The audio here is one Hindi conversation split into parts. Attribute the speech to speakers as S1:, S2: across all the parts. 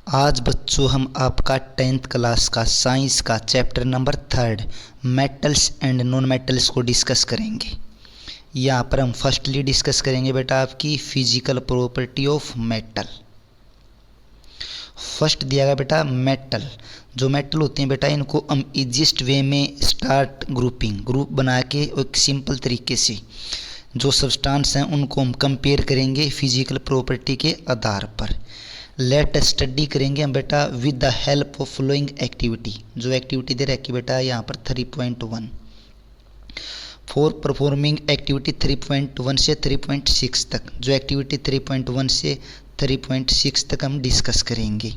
S1: आज बच्चों हम आपका 10th क्लास का साइंस का chapter number 3 metals and non metals को डिस्कस करेंगे। यहाँ पर हम फर्स्टली डिस्कस करेंगे बेटा आपकी physical property of metal. First दिया गया बेटा मेटल। जो मेटल होते हैं बेटा इनको हम इजिएस्ट वे में स्टार्ट ग्रुप बना के एक सिंपल तरीके से जो सब्सटेंस हैं उनको हम कंपेयर करेंगे फिजिकल प्रॉपर्टी के आधार पर। लेट स्टडी करेंगे हम बेटा with the help of following activity. जो एक्टिविटी दे रखी बेटा यहाँ पर 3.1 फॉर परफॉर्मिंग एक्टिविटी 3.1 से 3.6 तक। जो एक्टिविटी 3.1 से 3.6 तक हम डिस्कस करेंगे।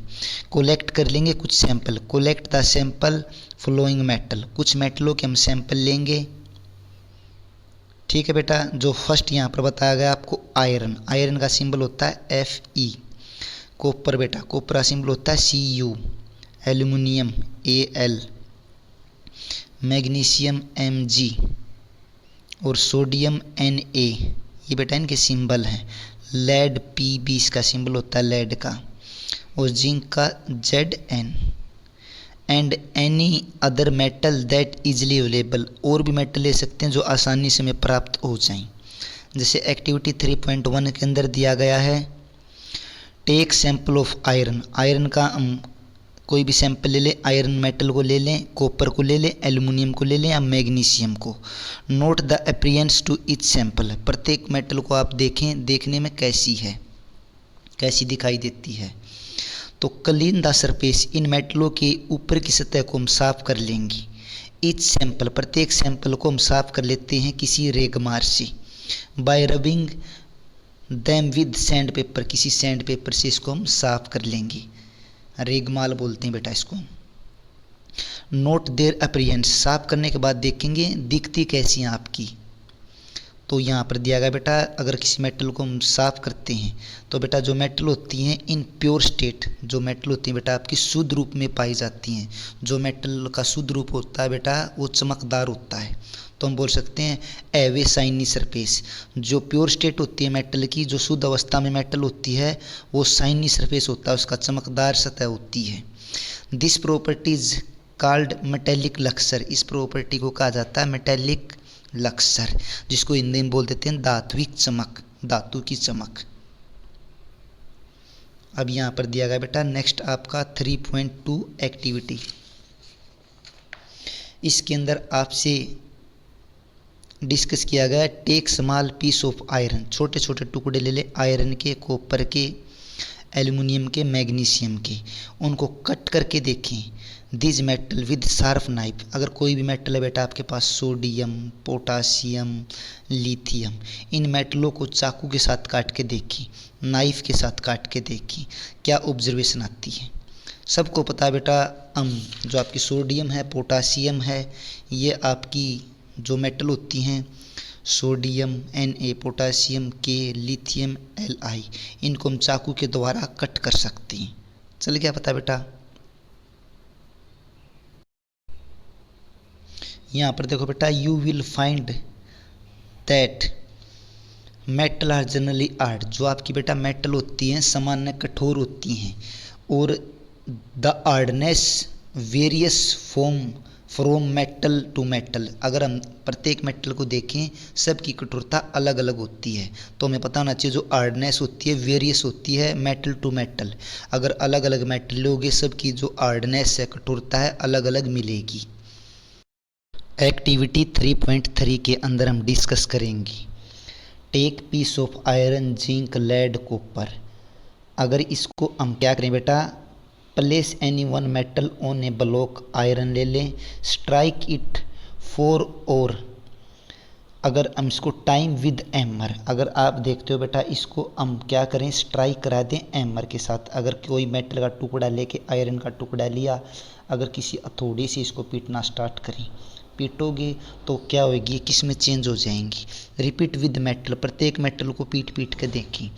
S1: कोलेक्ट कर लेंगे कुछ sample. Collect the sample following metal. कुछ मेटलों के हम सैंपल लेंगे। ठीक है बेटा। जो फर्स्ट यहाँ पर बताया गया आपको आयरन। आयरन का सिंबल होता है Fe। कॉपर बेटा कॉपर का सिंबल होता है Cu। Aluminium Al। Magnesium Mg और सोडियम Na। ये बेटा इनके सिंबल हैं। लेड Pb इसका सिंबल होता है लेड का। और जिंक का Zn। And any other metal that easily available. और भी मेटल ले सकते हैं जो आसानी से हमें प्राप्त हो जाएं। जैसे एक्टिविटी 3.1 के अंदर दिया गया है take sample of iron. Iron का हम कोई भी सैंपल ले लें। आयरन मेटल को ले लें, कॉपर को ले लें, एल्यूमिनियम को ले लें या मैग्नीशियम को। Note the appearance to each sample. प्रत्येक मेटल को आप देखें, देखने में कैसी है, कैसी दिखाई देती है। तो क्लीन द सरफेस। इन मेटलों के ऊपर की सतह को हम साफ कर लेंगे। ईच सैंपल प्रत्येक सैंपल को हम साफ कर लेते हैं किसी रेगमार से। Bye rubbing them with sand paper. किसी सैंड पेपर से इसको हम साफ कर लेंगे। रेगमाल बोलते हैं बेटा इसको। Note their appearance. साफ करने के बाद देखेंगे दिखती कैसी हैं आपकी। तो यहाँ पर दिया गया बेटा अगर किसी मेटल को हम साफ करते हैं तो बेटा जो मेटल होती हैं इन प्योर स्टेट। जो मेटल होती हैं बेटा आपकी शुद्ध रूप में पाई जाती हैं। जो मेटल का शुद्ध रूप होता है बेटा वो चमकदार होता है। तो हम बोल सकते हैं एवे शाइनी सरफेस। जो प्योर स्टेट होती है मेटल की, जो शुद्ध अवस्था में मेटल होती है वो शाइनी सरफेस होता है, उसका चमकदार सतह होती है। This properties called metallic Laksar. इस प्रॉपर्टी को कहा जाता है मेटेलिक लक्सर, जिसको हिंदी में बोल देते हैं धात्विक चमक, धातु की चमक। अब यहाँ पर दिया गया बेटा नेक्स्ट आपका 3.2 एक्टिविटी। इसके अंदर आपसे डिस्कस किया गया take small piece of iron. छोटे छोटे टुकड़े ले ले आयरन के, कॉपर के, एल्यूमिनियम के, मैग्नीशियम के। उनको कट करके देखें। This metal with sharp knife. अगर कोई भी मेटल है बेटा आपके पास सोडियम, पोटासियम, लिथियम, इन मेटलों को चाकू के साथ काट के देखें, नाइफ के साथ काट के देखें, क्या ऑब्जर्वेशन आती है। सबको पता है बेटा जो आपकी सोडियम है, पोटासियम है, ये आपकी जो मेटल होती हैं sodium Na, potassium K, lithium Li, इनको हम चाकू के द्वारा कट कर सकते हैं। चल क्या पता बेटा। यहाँ पर देखो बेटा you will find that metal are generally hard. जो आपकी बेटा मेटल होती हैं सामान्य कठोर होती हैं और the hardness various from metal to metal. अगर हम प्रत्येक मेटल को देखें सबकी कठोरता अलग अलग होती है। तो हमें पता होना चाहिए जो हार्डनेस होती है वेरियस होती है मेटल टू मेटल। अगर अलग अलग मेटल लोगे सबकी जो हार्डनेस है, कठोरता है, अलग अलग मिलेगी। एक्टिविटी 3.3 के अंदर हम डिस्कस करेंगे take piece of iron, zinc, lead, copper. अगर इसको हम क्या करें बेटा place any one metal on a block. Iron ले लें, स्ट्राइक इट 4 और अगर हम इसको टाइम विद एमर। अगर आप देखते हो बेटा इसको हम क्या करें स्ट्राइक करा दें एमर के साथ। अगर कोई मेटल का टुकड़ा लेके आयरन का टुकड़ा लिया, अगर किसी हथौड़े से इसको पीटना स्टार्ट करें, पीटोगे तो क्या होगी किस में चेंज हो जाएंगी। Repeat with metal. प्रत्येक मेटल को पीट पीट के देखें।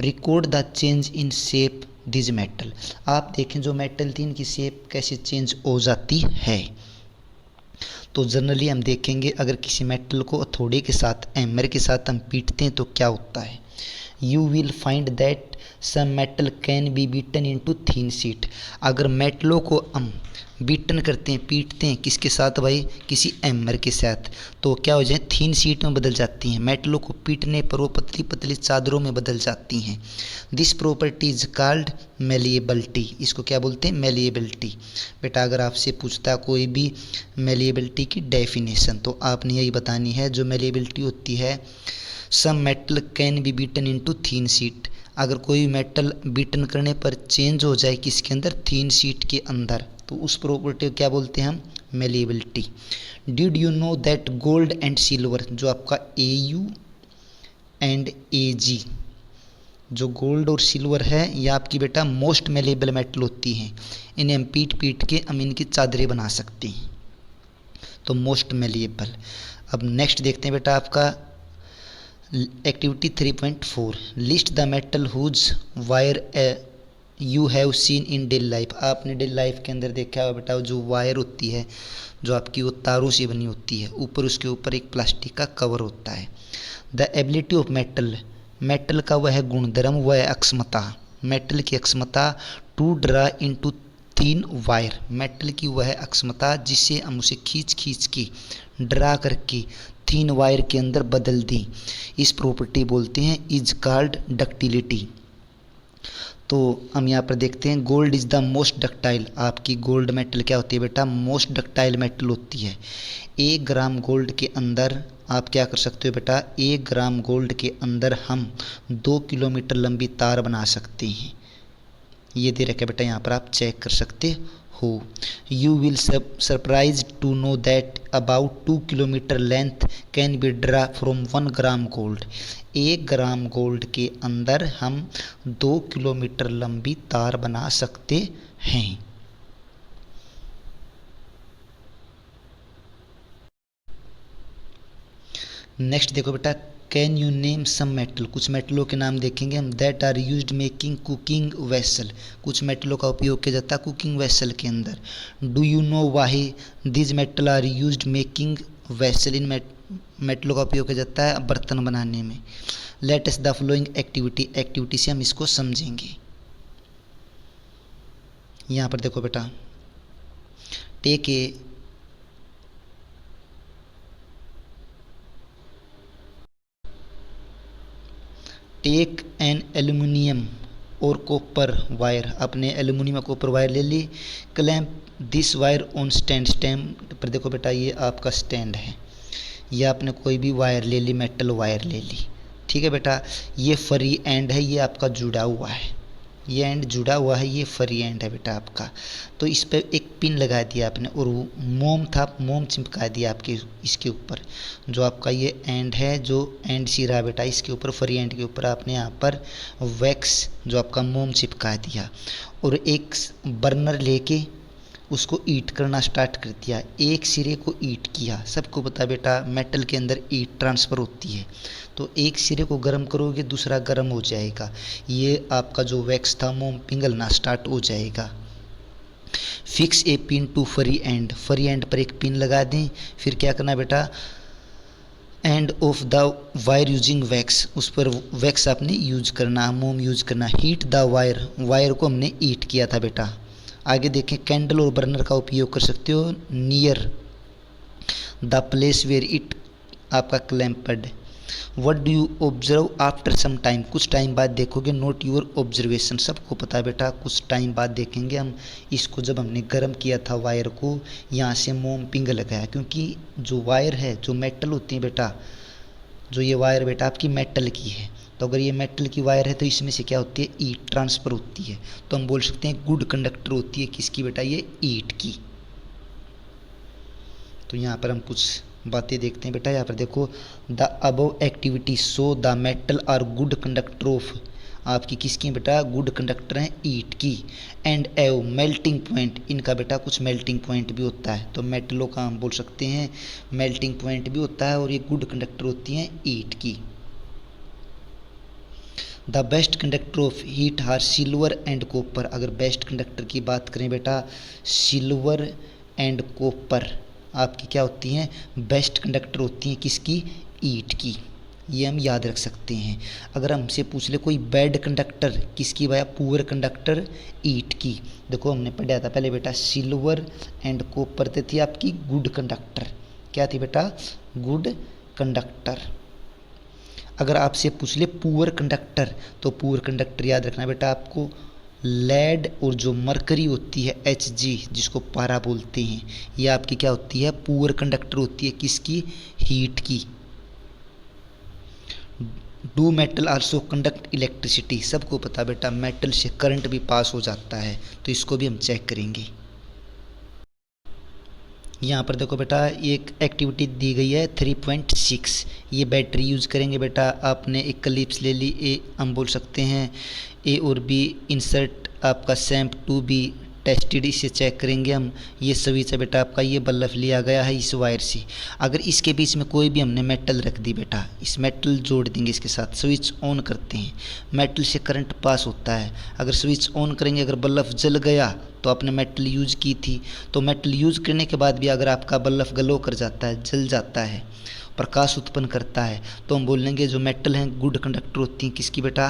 S1: Record the change in shape this metal. आप देखें जो मेटल थी इनकी शेप कैसे चेंज हो जाती है। तो जनरली हम देखेंगे अगर किसी मेटल को हथौड़े के साथ, हैमर के साथ हम पीटते हैं तो क्या होता है। You will find that some metal can be beaten into thin sheet. अगर मेटलों को हम बीटन करते हैं, पीटते हैं, किसके साथ भाई, किसी एमर के साथ, तो क्या हो जाए, थिन शीट में बदल जाती हैं। मेटलों को पीटने पर वो पतली पतली चादरों में बदल जाती हैं। This property is called malleability. इसको क्या बोलते हैं, मेलिएबिलिटी। बेटा अगर आपसे पूछता कोई भी मेलिएबिलिटी की डेफिनेशन, तो आपने यही बतानी है। जो मेलिएबिलिटी होती है, some metal can be beaten into thin sheet. अगर कोई मेटल बीटन करने पर चेंज हो जाए किसके अंदर, थिन शीट के अंदर, तो उस प्रॉपर्टी को क्या बोलते हैं हम, malleability. Did you know that gold and silver, जो आपका AU एंड AG, जो गोल्ड और सिल्वर है, ये आपकी बेटा मोस्ट मेलेबल मेटल होती हैं। इन्हें हम पीट पीट के हम इनकी चादरें बना सकते हैं, तो मोस्ट मेलेबल। अब नेक्स्ट देखते हैं बेटा आपका activity 3.4, list the metal whose wire you have seen in daily life. आपने डेली लाइफ के अंदर देखा होगा बेटा, जो वायर होती है, जो आपकी वो तारों से बनी होती है, ऊपर उसके ऊपर एक प्लास्टिक का कवर होता है। The ability of metal, metal का वह गुणधर्म, वह अक्षमता, मेटल की अक्षमता to draw into thin wire, metal की वह अक्षमता जिससे हम उसे खींच खींच के, ड्रा करके थिन वायर के अंदर बदल दें, इस प्रॉपर्टी बोलते हैं इज कॉल्ड डक्टिलिटी। तो हम यहाँ पर देखते हैं gold is the most ductile. आपकी गोल्ड मेटल क्या होती है बेटा, मोस्ट डक्टाइल मेटल होती है। 1 ग्राम गोल्ड के अंदर आप क्या कर सकते हो बेटा, 1 ग्राम गोल्ड के अंदर हम 2 किलोमीटर लंबी तार बना सकते हैं। ये दे रखा है बेटा, यहाँ पर आप चेक कर सकते हो। You will surprise to know that about 2 kilometre length can be draw from 1 gram gold. 1 gram gold के अंदर हम 2 किलोमीटर लंबी तार बना सकते हैं। नेक्स्ट देखो बेटा, can you name some metal, कुछ मेटलों के नाम देखेंगे हम, that are used making cooking vessel. कुछ मेटलों का उपयोग किया जाता है कुकिंग वेसल के अंदर। Do you know why these metal are used making vessel, इन मेटलों का उपयोग किया जाता है बर्तन बनाने में। Let us the following activity, activity से हम इसको समझेंगे। यहाँ पर देखो बेटा, take a take an aluminium और कॉपर वायर, अपने एल्यूमिनियम और कॉपर वायर ले ली। Clamp this wire on stand, stand पर देखो बेटा, ये आपका स्टैंड है। ये आपने कोई भी वायर ले ली, मेटल वायर ले ली, ठीक है बेटा। ये फ्री एंड है, ये आपका जुड़ा हुआ है, ये एंड जुड़ा हुआ है, ये फ्री एंड है बेटा आपका। तो इस पर एक पिन लगा दिया आपने, और वो मोम था, मोम चिपका दिया आपके इसके ऊपर। जो आपका ये एंड है, जो एंड सिरा बेटा, इसके ऊपर फ्री एंड के ऊपर आपने यहाँ पर वैक्स, जो आपका मोम चिपका दिया, और एक बर्नर लेके उसको ईट करना स्टार्ट कर दिया। एक सिरे को ईट किया। सबको पता बेटा, मेटल के अंदर ईट ट्रांसफ़र होती है, तो एक सिरे को गर्म करोगे दूसरा गर्म हो जाएगा। ये आपका जो वैक्स था मोम पिघलना स्टार्ट हो जाएगा। Fix a pin to free end, free end पर एक पिन लगा दें। फिर क्या करना बेटा, end of the wire using wax, उस पर वैक्स आपने यूज करना, मोम यूज करना। हीट द वायर, वायर को हमने ईट किया था बेटा। आगे देखें, कैंडल और बर्नर का उपयोग कर सकते हो near the place where it आपका clamped. What do you observe after some time, कुछ टाइम बाद देखोगे। नोट योर ऑब्जर्वेशन, सबको पता है बेटा, कुछ टाइम बाद देखेंगे हम इसको। जब हमने गर्म किया था वायर को, यहाँ से मोम पिघल गया, क्योंकि जो वायर है, जो मेटल होती है बेटा, जो ये वायर बेटा आपकी मेटल की है, तो अगर ये मेटल की वायर है तो इसमें से क्या होती है, ईट ट्रांसफ़र होती है। तो हम बोल सकते हैं गुड कंडक्टर होती है किसकी बेटा, ये ईट की। तो यहाँ पर हम कुछ बातें देखते हैं बेटा। यहाँ पर देखो, the above activity show the metal are good conductor of, आपकी किसकी बेटा, गुड कंडक्टर हैं ईट की। एंड एव मेल्टिंग पॉइंट, इनका बेटा कुछ मेल्टिंग पॉइंट भी होता है। तो मेटलों का हम बोल सकते हैं मेल्टिंग पॉइंट भी होता है, और ये गुड कंडक्टर होती हैं ईट की। The best conductor of heat are silver and copper, अगर बेस्ट कंडक्टर की बात करें बेटा, सिल्वर एंड कॉपर आपकी क्या होती हैं, बेस्ट कंडक्टर होती हैं किसकी, ईट की। ये हम याद रख सकते हैं। अगर हमसे पूछ ले कोई बैड कंडक्टर किसकी भैया, पुअर कंडक्टर ईट की। देखो हमने पढ़ा था पहले बेटा सिल्वर एंड कॉपर थी आपकी गुड कंडक्टर। क्या थी बेटा, गुड कंडक्टर। अगर आपसे पूछ ले पुअर कंडक्टर, तो पुअर कंडक्टर याद रखना बेटा आपको लेड और जो मरकरी होती है Hg जिसको पारा बोलते हैं, ये आपकी क्या होती है, पुअर कंडक्टर होती है किसकी, हीट की। Do metal also conduct electricity, सबको पता बेटा मेटल से करंट भी पास हो जाता है, तो इसको भी हम चेक करेंगे। यहाँ पर देखो बेटा एक एक्टिविटी दी गई है 3.6, ये बैटरी यूज़ करेंगे बेटा। आपने एक क्लिप्स ले ली, ए हम बोल सकते हैं ए और बी इंसर्ट आपका सैम्प टू बी टेस्टेड, इसे चेक करेंगे हम। ये स्विच है बेटा आपका, ये बल्ब लिया गया है इस वायर से। अगर इसके बीच में कोई भी हमने मेटल रख दी बेटा, इस मेटल जोड़ देंगे इसके साथ, स्विच ऑन करते हैं, मेटल से करंट पास होता है। अगर स्विच ऑन करेंगे, अगर बल्ब जल गया तो आपने मेटल यूज़ की थी, तो मेटल यूज़ करने के बाद भी अगर आपका बल्ब ग्लो कर जाता है, जल जाता है, प्रकाश उत्पन्न करता है, तो हम बोलेंगे जो मेटल हैं गुड कंडक्टर होती हैं किसकी बेटा,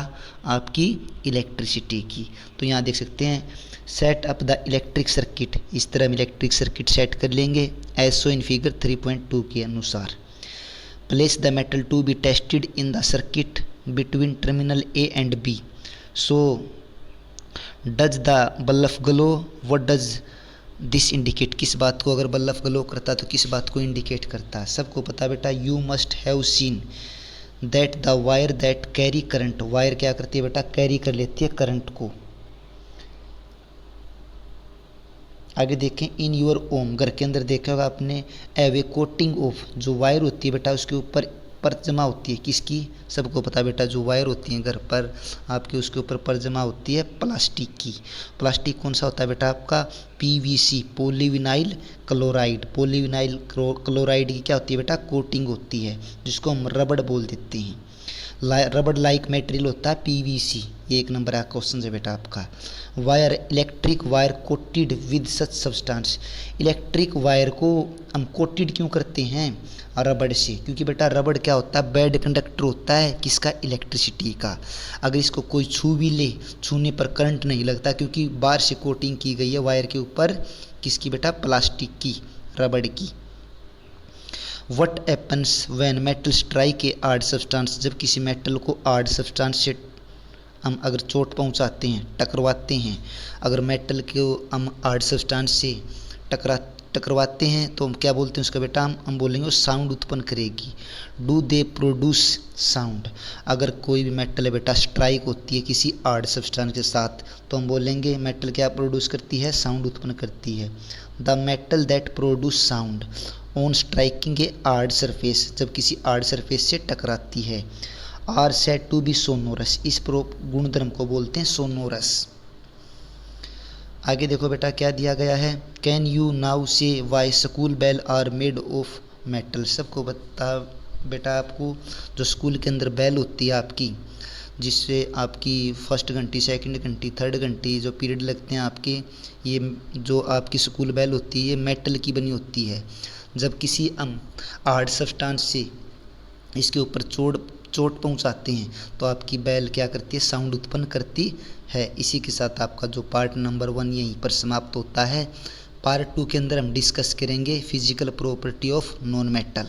S1: आपकी इलेक्ट्रिसिटी की। तो यहाँ देख सकते हैं set up the electric circuit, इस तरह हम इलेक्ट्रिक सर्किट सेट कर लेंगे एज सो इन फिगर 3.2 के अनुसार। Place the metal to be tested in the circuit between terminal A and B. So does the bulb glow, what does this indicate, किस बात को, अगर बल्ब ग्लो करता तो किस बात को इंडिकेट करता है, सबको पता बेटा। You must have seen that the wire that carry current, wire क्या करती है बेटा, कैरी कर लेती है करंट को। आगे देखें इन योर ओम, घर के अंदर देखा होगा आपने, एवे कोटिंग ऑफ, जो वायर होती है बेटा उसके ऊपर परत जमा होती है किसकी, सबको पता बेटा जो वायर होती है घर पर आपके उसके ऊपर परत जमा होती है प्लास्टिक की। प्लास्टिक कौन सा होता है बेटा आपका, PVC, polyvinyl chloride. Polyvinyl chloride की क्या होती है बेटा, कोटिंग होती है, जिसको हम रबड़ बोल देते हैं। रबड़ लाइक मटेरियल होता है पीवीसी। ये एक नंबर का क्वेश्चन है बेटा आपका। Wire, electric wire coated with such substance, electric wire को हम कोटेड क्यों करते हैं, रबड़ से, क्योंकि बेटा रबड़ क्या होता है, बैड कंडक्टर होता है किसका, इलेक्ट्रिसिटी का। अगर इसको कोई छू भी ले, छूने पर करंट नहीं लगता, क्योंकि बाहर से कोटिंग की गई है वायर के ऊपर किसकी बेटा, प्लास्टिक की, रबड़ की। What happens when metal strike a hard substance, जब किसी मेटल को हार्ड सब्सटेंस से हम अगर चोट पहुंचाते हैं, टकरवाते हैं, अगर मेटल को हम हार्ड सब्सटेंस से टकरवाते हैं तो हम क्या बोलते हैं उसका बेटा, हम बोलेंगे वो साउंड उत्पन्न करेगी। डू दे प्रोड्यूस साउंड, अगर कोई भी मेटल है बेटा स्ट्राइक होती है किसी हार्ड सब्सटेंस के साथ, तो हम बोलेंगे मेटल क्या प्रोड्यूस करती है, साउंड उत्पन्न करती है। The metal that produce sound on striking a hard surface, जब किसी हार्ड सरफेस से टकराती है, are said to be sonorous, इस गुणधर्म को बोलते हैं सोनोरस। आगे देखो बेटा क्या दिया गया है, can you now say why school bell are made of metal, सबको बता बेटा आपको जो स्कूल के अंदर बेल होती है आपकी, जिससे आपकी फर्स्ट घंटी, सेकंड घंटी, थर्ड घंटी जो पीरियड लगते हैं आपके, ये जो आपकी स्कूल बेल होती है ये मेटल की बनी होती है। जब किसी हम हार्ड सब्सटेंस से इसके ऊपर चोट पहुंचाते हैं तो आपकी बेल क्या करती है, साउंड उत्पन्न करती है। इसी के साथ आपका जो पार्ट नंबर 1 यहीं पर समाप्त होता है। पार्ट 2 के अंदर हम डिस्कस करेंगे physical property of non metal.